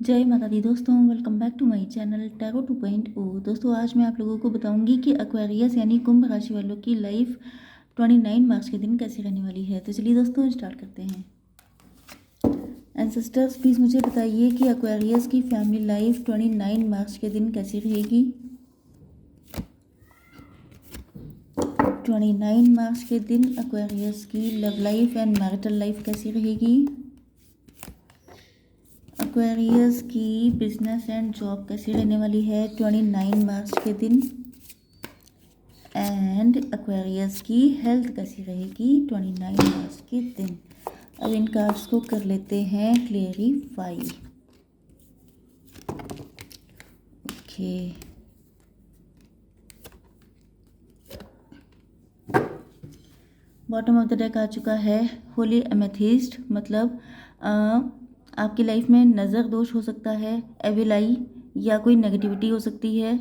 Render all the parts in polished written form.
जय माता दी दोस्तों, welcome back to my channel tarot 2.0। दोस्तों आज मैं आप लोगों को बताऊंगी कि एक्वेरियस यानी कुंभ राशि वालों की लाइफ 29 मार्च के दिन कैसी रहने वाली है। तो चलिए दोस्तों स्टार्ट करते हैं। एंसेस्टर्स प्लीज़ मुझे बताइए कि एक्वेरियस की फैमिली लाइफ 29 मार्च के दिन कैसी रहेगी। 29 मार्च के दिन एक्वेरियस की love life and marital life कैसी रहेगी। एक्वेरियस की बिजनेस एंड जॉब कैसी रहने वाली है 29 मार्च के दिन। एंड एक्वेरियस की हेल्थ कैसी रहेगी 29 मार्च के दिन। अब इन कार्ड्स को कर लेते हैं clarify. Okay, bottom of the deck आ चुका है होली एमेथिस्ट, मतलब आपकी लाइफ में नज़र दोष हो सकता है, एविल आई या कोई नेगेटिविटी हो सकती है,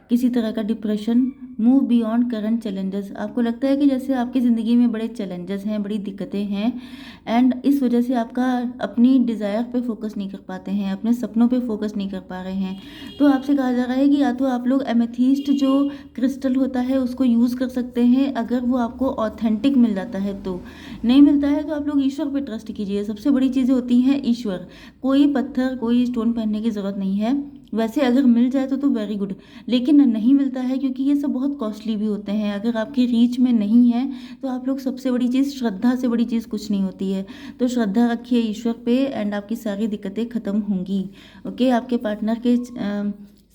किसी तरह का depression, move beyond current challenges. आपको लगता है कि जैसे आपकी ज़िंदगी में बड़े चैलेंजेस हैं, बड़ी दिक्कतें हैं एंड इस वजह से आपका अपनी डिज़ायर पे फोकस नहीं कर पाते हैं, अपने सपनों पे फोकस नहीं कर पा रहे हैं। तो आपसे कहा जा रहा है कि या तो आप लोग एमेथिस्ट जो क्रिस्टल होता है उसको यूज़ कर सकते हैं, अगर वो आपको ऑथेंटिक मिल जाता है तो। नहीं मिलता है तो आप लोग ईश्वर पे ट्रस्ट कीजिए। सबसे बड़ी चीज़ें होती हैं ईश्वर। कोई पत्थर कोई स्टोन पहनने की ज़रूरत नहीं है। वैसे अगर मिल जाए तो वेरी गुड, लेकिन नहीं मिलता है क्योंकि ये सब बहुत कॉस्टली भी होते हैं। अगर आपकी रीच में नहीं है तो आप लोग, सबसे बड़ी चीज़ श्रद्धा से बड़ी चीज़ कुछ नहीं होती है। तो श्रद्धा रखिए ईश्वर पे एंड आपकी सारी दिक्कतें ख़त्म होंगी। ओके, आपके पार्टनर के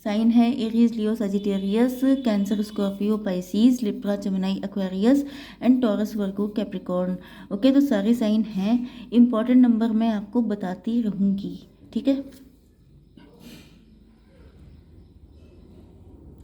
साइन है Aries, Leo, Sagittarius, cancer, Scorpio, Pisces, Libra, Gemini, Aquarius and taurus, Virgo, Capricorn. Okay, तो सारे साइन हैं। इंपॉर्टेंट नंबर मैं आपको बताती रहूँगी, ठीक है।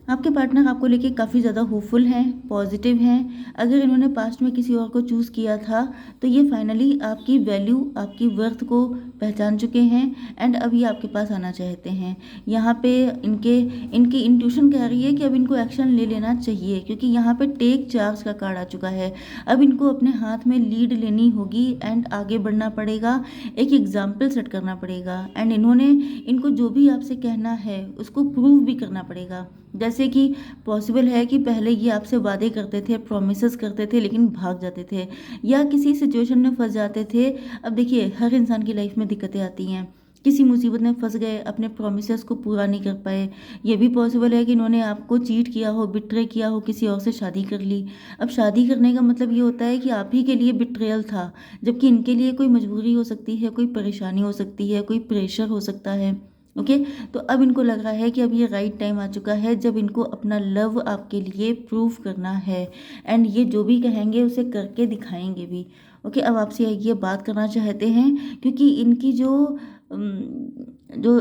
आपके पार्टनर आपको लेके काफ़ी ज़्यादा होपफुल हैं, पॉजिटिव हैं। अगर इन्होंने पास्ट में किसी और को चूज़ किया था तो ये फाइनली आपकी वैल्यू, आपकी वर्थ को पहचान चुके हैं एंड अब ये आपके पास आना चाहते हैं। यहाँ पे इनकी इंट्यूशन कह रही है कि अब इनको एक्शन ले लेना चाहिए, क्योंकि यहाँ पे टेक चार्ज का कार्ड आ चुका है। अब इनको अपने हाथ में लीड लेनी होगी एंड आगे बढ़ना पड़ेगा, एक एग्जाम्पल सेट करना पड़ेगा एंड इनको जो भी आपसे कहना है उसको प्रूव भी करना पड़ेगा। जैसे कि पॉसिबल है कि पहले ये आपसे वादे करते थे, प्रोमिसेस करते थे, लेकिन भाग जाते थे या किसी सिचुएशन में फंस जाते थे। अब देखिए, हर इंसान की लाइफ में दिक्कतें आती हैं, किसी मुसीबत में फंस गए, अपने प्रोमिसेस को पूरा नहीं कर पाए। ये भी पॉसिबल है कि इन्होंने आपको चीट किया हो, बिट्रे किया हो, किसी और से शादी कर ली। अब शादी करने का मतलब ये होता है कि आप ही के लिए बिट्रेयल था, जबकि इनके लिए कोई मजबूरी हो सकती है, कोई परेशानी हो सकती है, कोई प्रेशर हो सकता है। ओके, तो अब इनको लग रहा है कि अब ये राइट टाइम आ चुका है जब इनको अपना लव आपके लिए प्रूव करना है एंड ये जो भी कहेंगे उसे करके दिखाएंगे भी। ओके, अब आपसे ये बात करना चाहते हैं क्योंकि इनकी जो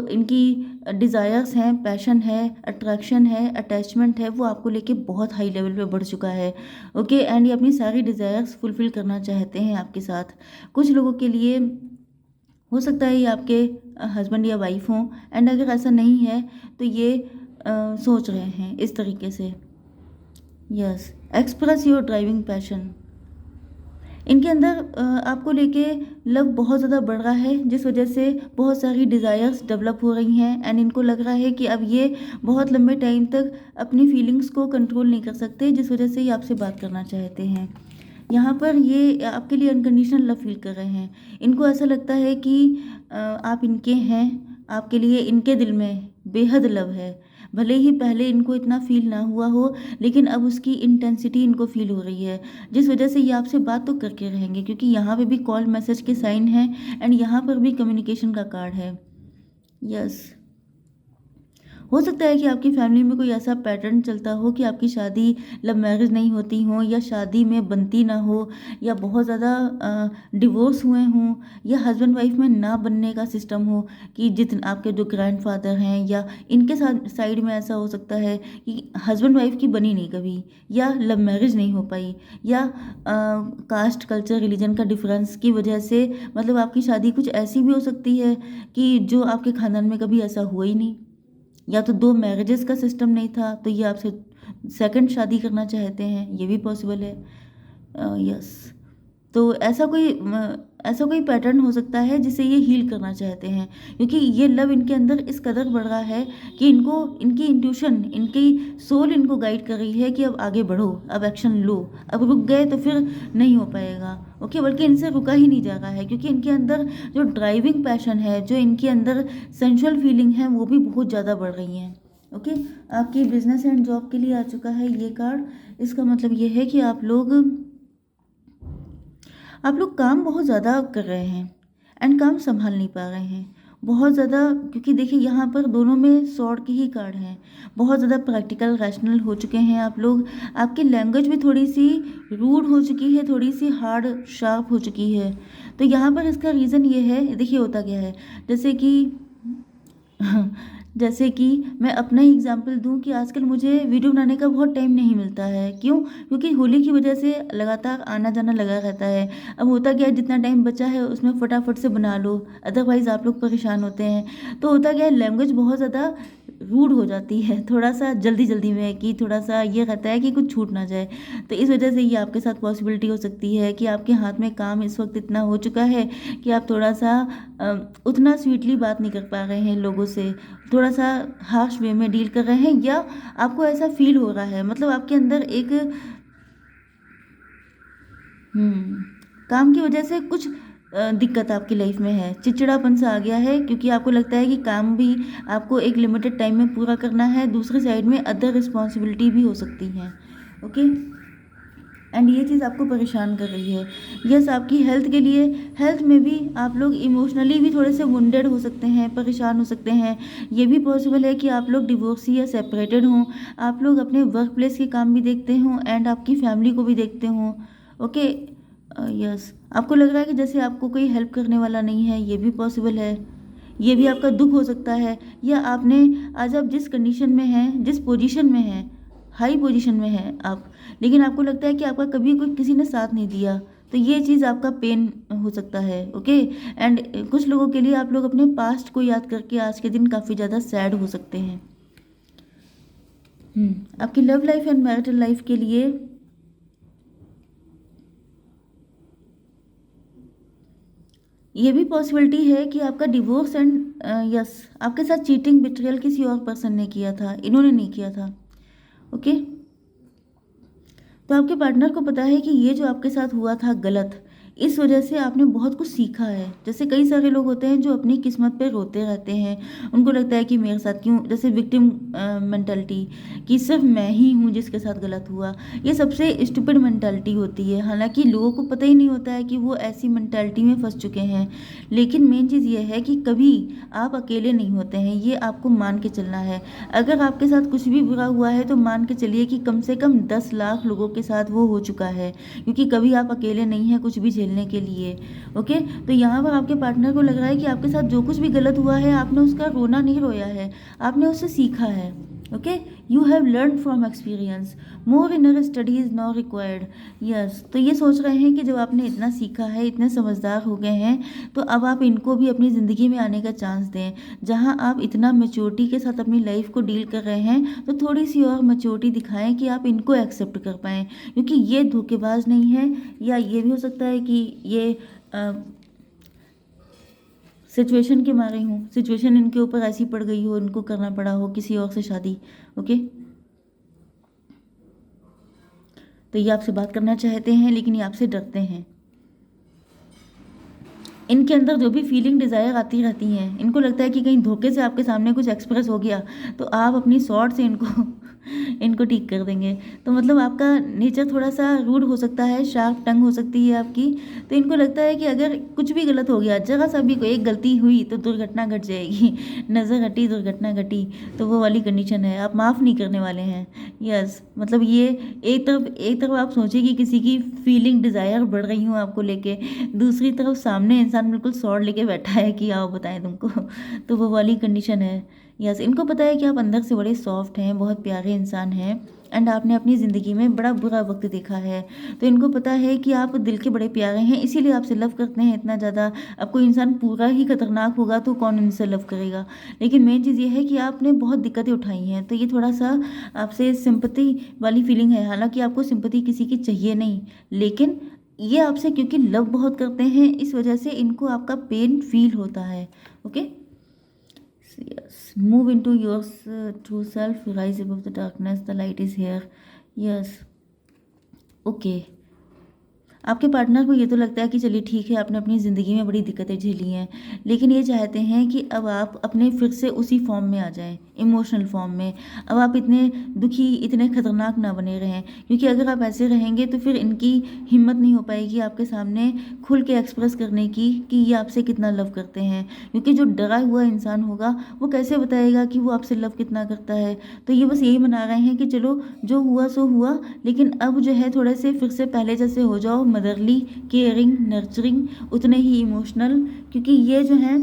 इनकी डिज़ायर्स हैं, पैशन है, अट्रैक्शन है, अटैचमेंट है, वो आपको लेके बहुत हाई लेवल पे बढ़ चुका है। ओके, एंड ये अपनी सारी डिज़ायर्स फुलफ़िल करना चाहते हैं आपके साथ। कुछ लोगों के लिए हो सकता है ये आपके हस्बैंड या वाइफ हों एंड अगर ऐसा नहीं है तो ये सोच रहे हैं इस तरीके से। Yes, express your driving passion. इनके अंदर आपको लेके लव बहुत ज़्यादा बढ़ रहा है, जिस वजह से बहुत सारी डिज़ायर्स डेवलप हो रही हैं एंड इनको लग रहा है कि अब ये बहुत लंबे टाइम तक अपनी फीलिंग्स को कंट्रोल नहीं कर सकते, जिस वजह से ये आपसे बात करना चाहते हैं। यहाँ पर ये आपके लिए अनकंडीशनल लव फील कर रहे हैं। इनको ऐसा लगता है कि आप इनके हैं, आपके लिए इनके दिल में बेहद लव है। भले ही पहले इनको इतना फील ना हुआ हो, लेकिन अब उसकी इंटेंसिटी इनको फील हो रही है, जिस वजह से ये आपसे बात तो करके रहेंगे, क्योंकि यहाँ पे भी कॉल मैसेज के साइन हैं एंड यहाँ पर भी कम्युनिकेशन का कार्ड है। यस, हो सकता है कि आपकी फैमिली में कोई ऐसा पैटर्न चलता हो कि आपकी शादी, लव मैरिज नहीं होती हो या शादी में बनती ना हो या बहुत ज़्यादा डिवोर्स हुए हों या हस्बैंड वाइफ में ना बनने का सिस्टम हो, कि जितने आपके जो ग्रैंडफादर हैं या इनके साथ साइड में ऐसा हो सकता है कि हस्बैंड वाइफ की बनी नहीं कभी या लव मैरिज नहीं हो पाई या कास्ट, कल्चर, रिलीजन का डिफरेंस की वजह से, मतलब आपकी शादी कुछ ऐसी भी हो सकती है कि जो आपके खानदान में कभी ऐसा हुआ ही नहीं, या तो दो मैरिजेस का सिस्टम नहीं था तो ये आपसे सेकंड शादी करना चाहते हैं, ये भी पॉसिबल है। यस, तो ऐसा कोई ऐसा कोई पैटर्न हो सकता है जिसे ये हील करना चाहते हैं, क्योंकि ये लव इनके अंदर इस कदर बढ़ रहा है कि इनको इनकी इंट्यूशन, इनकी सोल इनको गाइड कर रही है कि अब आगे बढ़ो, अब एक्शन लो। अब रुक गए तो फिर नहीं हो पाएगा। ओके, बल्कि इनसे रुका ही नहीं जा रहा है, क्योंकि इनके अंदर जो ड्राइविंग पैशन है, जो इनके अंदर सेंशुअल फीलिंग है, वो भी बहुत ज़्यादा बढ़ रही हैं। ओके, आपकी बिजनेस एंड जॉब के लिए आ चुका है ये कार्ड। इसका मतलब ये है कि आप लोग काम बहुत ज़्यादा कर रहे हैं एंड काम संभाल नहीं पा रहे हैं बहुत ज़्यादा, क्योंकि देखिए यहाँ पर दोनों में स्वॉर्ड के ही कार्ड हैं। बहुत ज़्यादा प्रैक्टिकल रैशनल हो चुके हैं आप लोग। आपकी लैंग्वेज भी थोड़ी सी रूड हो चुकी है, थोड़ी सी हार्ड शार्प हो चुकी है। तो यहाँ पर इसका रीज़न ये है, देखिए होता क्या है, जैसे कि जैसे कि मैं अपना ही एग्जांपल दूं कि आजकल मुझे वीडियो बनाने का बहुत टाइम नहीं मिलता है। क्यों? क्योंकि होली की वजह से लगातार आना जाना लगा रहता है। अब होता क्या है, जितना टाइम बचा है उसमें फटाफट से बना लो, अदरवाइज़ आप लोग परेशान होते हैं। तो होता क्या है, लैंग्वेज बहुत ज़्यादा रूड हो जाती है, थोड़ा सा जल्दी जल्दी में, कि थोड़ा सा ये रहता है कि कुछ छूट ना जाए। तो इस वजह से ये आपके साथ पॉसिबिलिटी हो सकती है कि आपके हाथ में काम इस वक्त इतना हो चुका है कि आप थोड़ा सा उतना स्वीटली बात नहीं कर पा रहे हैं लोगों से, थोड़ा सा हार्श वे में डील कर रहे हैं, या आपको ऐसा फील हो रहा है, मतलब आपके अंदर एक काम की वजह से कुछ दिक्कत आपकी लाइफ में है, चिड़चिड़ापन सा आ गया है, क्योंकि आपको लगता है कि काम भी आपको एक लिमिटेड टाइम में पूरा करना है, दूसरी साइड में अदर रिस्पॉन्सिबिलिटी भी हो सकती हैं। ओके, एंड ये चीज़ आपको परेशान कर रही है। यस, आपकी हेल्थ के लिए, हेल्थ में भी आप लोग इमोशनली भी थोड़े से वुंडेड हो सकते हैं, परेशान हो सकते हैं। ये भी पॉसिबल है कि आप लोग डिवोर्सी या सेपरेटेड हों, आप लोग अपने वर्क प्लेस के काम भी देखते हों एंड आपकी फैमिली को भी देखते हों। ओके, यस, आपको लग रहा है कि जैसे आपको कोई हेल्प करने वाला नहीं है, ये भी पॉसिबल है। ये भी आपका दुख हो सकता है, या आपने आज आप जिस कंडीशन में हैं, जिस पोजीशन में हैं, हाई पोजीशन में हैं आप, लेकिन आपको लगता है कि आपका कभी कोई किसी ने साथ नहीं दिया, तो ये चीज़ आपका पेन हो सकता है। ओके, एंड कुछ लोगों के लिए आप लोग अपने पास्ट को याद करके आज के दिन काफ़ी ज़्यादा सैड हो सकते हैं। आपकी love life and marital life के लिए ये भी पॉसिबिलिटी है कि आपका डिवोर्स एंड यस, आपके साथ चीटिंग बिट्रियल किसी और पर्सन ने किया था, इन्होंने नहीं किया था। ओके, तो आपके पार्टनर को पता है कि ये जो आपके साथ हुआ था गलत, इस वजह से आपने बहुत कुछ सीखा है। जैसे कई सारे लोग होते हैं जो अपनी किस्मत पे रोते रहते हैं, उनको लगता है कि मेरे साथ क्यों, जैसे विक्टिम मेंटालिटी, कि सिर्फ मैं ही हूँ जिसके साथ गलत हुआ। ये सबसे स्टूपिड मेंटालिटी होती है, हालांकि लोगों को पता ही नहीं होता है कि वो ऐसी मेंटालिटी में फंस चुके हैं। लेकिन मेन चीज़ ये है कि कभी आप अकेले नहीं होते हैं, ये आपको मान के चलना है। अगर आपके साथ कुछ भी बुरा हुआ है तो मान के चलिए कि कम से कम 10 लाख लोगों के साथ वो हो चुका है, क्योंकि कभी आप अकेले नहीं हैं कुछ भी झेलने के लिए। ओके, तो यहाँ पर आपके पार्टनर को लग रहा है कि आपके साथ जो कुछ भी गलत हुआ है, आपने उसका रोना नहीं रोया है, आपने उससे सीखा है। Okay, you have learn from experience, more inner study is not required. Yes, तो ये सोच रहे हैं कि जब आपने इतना सीखा है, इतने समझदार हो गए हैं, तो अब आप इनको भी अपनी ज़िंदगी में आने का चांस दें। जहां आप इतना मैच्योरिटी के साथ अपनी लाइफ को डील कर रहे हैं, तो थोड़ी सी और मैच्योरिटी दिखाएं कि आप इनको एक्सेप्ट कर पाएँ, क्योंकि ये धोखेबाज नहीं है। या ये भी हो सकता है कि ये सिचुएशन के मारे हूँ, सिचुएशन इनके ऊपर ऐसी पड़ गई हो, इनको करना पड़ा हो किसी और से शादी। ओके, तो ये आपसे बात करना चाहते हैं, लेकिन ये आपसे डरते हैं। इनके अंदर जो भी फीलिंग डिज़ायर आती रहती हैं, इनको लगता है कि कहीं धोखे से आपके सामने कुछ एक्सप्रेस हो गया तो आप अपनी शॉर्ट से इनको इनको ठीक कर देंगे। तो मतलब आपका नेचर थोड़ा सा रूड हो सकता है, शार्प टंग हो सकती है आपकी। तो इनको लगता है कि अगर कुछ भी गलत हो गया, जरा सा भी कोई एक गलती हुई तो दुर्घटना घट जाएगी, नज़र हटी दुर्घटना घटी, तो वो वाली कंडीशन है, आप माफ़ नहीं करने वाले हैं। यस, मतलब ये एक तरफ आप सोचिए कि किसी की फीलिंग डिज़ायर बढ़ रही हूँ आपको लेके, दूसरी तरफ सामने इंसान बिल्कुल सॉर्ड लेके बैठा है कि आओ बताएं तुमको, तो वो वाली कंडीशन है। यस, इनको पता है कि आप अंदर से बड़े सॉफ्ट हैं, बहुत प्यारे इंसान हैं, एंड आपने अपनी ज़िंदगी में बड़ा बुरा वक्त देखा है। तो इनको पता है कि आप दिल के बड़े प्यारे हैं, इसीलिए आपसे लव करते हैं इतना ज़्यादा। अब कोई इंसान पूरा ही खतरनाक होगा तो कौन इनसे लव करेगा। लेकिन मेन चीज़ ये है कि आपने बहुत दिक्कतें उठाई हैं, तो ये थोड़ा सा आपसे सिंपैथी वाली फीलिंग है। हालांकि आपको सिंपैथी किसी की चाहिए नहीं, लेकिन ये आपसे क्योंकि लव बहुत करते हैं, इस वजह से इनको आपका पेन फील होता है। Okay, yes, move into your true self, rise above the darkness, the light is here. Yes, okay. आपके पार्टनर को ये तो लगता है कि चलिए ठीक है, आपने अपनी ज़िंदगी में बड़ी दिक्कतें झेली हैं, लेकिन ये चाहते हैं कि अब आप अपने फिर से उसी फॉर्म में आ जाएँ, इमोशनल फॉर्म में। अब आप इतने दुखी, इतने खतरनाक ना बने रहें, क्योंकि अगर आप ऐसे रहेंगे तो फिर इनकी हिम्मत नहीं हो पाएगी आपके सामने खुल के एक्सप्रेस करने की कि ये आपसे कितना लव करते हैं। क्योंकि जो डरा हुआ इंसान होगा, वो कैसे बताएगा कि वो आपसे लव कितना करता है। तो ये बस यही मना रहे हैं कि चलो जो हुआ सो हुआ, लेकिन अब जो है थोड़े से फिर से पहले जैसे हो जाओ, मदरली, केयरिंग, नर्चरिंग, उतने ही इमोशनल। क्योंकि ये जो हैं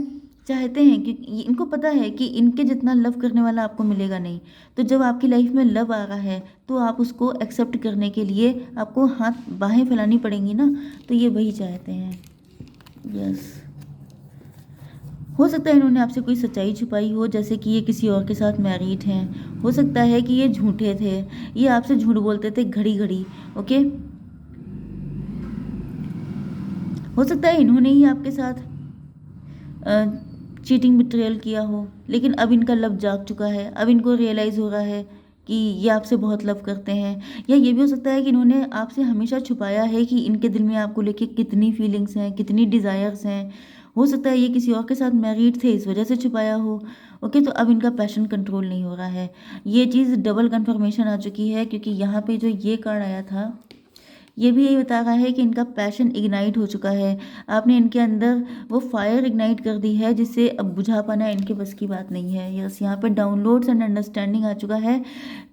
चाहते हैं कि इनको पता है कि इनके जितना लव करने वाला आपको मिलेगा नहीं। तो जब आपकी लाइफ में लव आ रहा है तो आप उसको एक्सेप्ट करने के लिए आपको हाथ बाहें फैलानी पड़ेंगी ना। तो ये वही चाहते हैं। यस, हो सकता है इन्होंने आपसे कोई सच्चाई छुपाई हो, जैसे कि ये किसी और के साथ मैरिड हैं। हो सकता है कि ये झूठे थे, ये आपसे झूठ बोलते थे घड़ी घड़ी। ओके, हो सकता है इन्होंने ही आपके साथ चीटिंग बिट्रेयल किया हो, लेकिन अब इनका लव जाग चुका है। अब इनको रियलाइज़ हो रहा है कि ये आपसे बहुत लव करते हैं। या ये भी हो सकता है कि इन्होंने आपसे हमेशा छुपाया है कि इनके दिल में आपको लेके कितनी फीलिंग्स हैं, कितनी डिज़ायर्स हैं। हो सकता है ये किसी और के साथ मैरिड थे, इस वजह से छुपाया हो। ओके, तो अब इनका पैशन कंट्रोल नहीं हो रहा है। ये चीज़ डबल कन्फर्मेशन आ चुकी है, क्योंकि यहाँ पे जो ये कार्ड आया था, ये भी यही बता रहा है कि इनका पैशन इग्नाइट हो चुका है। आपने इनके अंदर वो फायर इग्नाइट कर दी है, जिससे अब बुझा पाना इनके बस की बात नहीं है। यस, यहाँ पे डाउनलोड्स एंड अंडरस्टैंडिंग आ चुका है,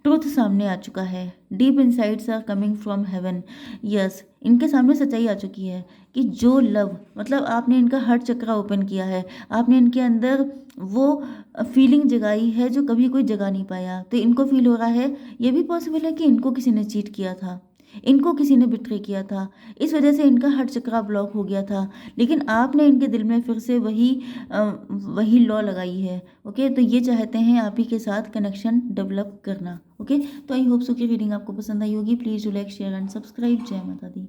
ट्रुथ सामने आ चुका है। Deep insights are coming from heaven. Yes, इनके सामने सच्चाई आ चुकी है कि जो लव, मतलब आपने इनका हार्ट चक्रा ओपन किया है, आपने इनके अंदर वो फीलिंग जगाई है जो कभी कोई जगा नहीं पाया। तो इनको फील हो रहा है, ये भी पॉसिबल है कि इनको किसी ने चीट किया था, इनको किसी ने बिट्रे किया था, इस वजह से इनका हार्ट चक्रा ब्लॉक हो गया था। लेकिन आपने इनके दिल में फिर से वही लॉ लगाई है। ओके, तो ये चाहते हैं आप ही के साथ कनेक्शन डेवलप करना। ओके, तो आई होप सो कि रीडिंग आपको पसंद आई होगी। Please do like, share and subscribe. जय माता दी।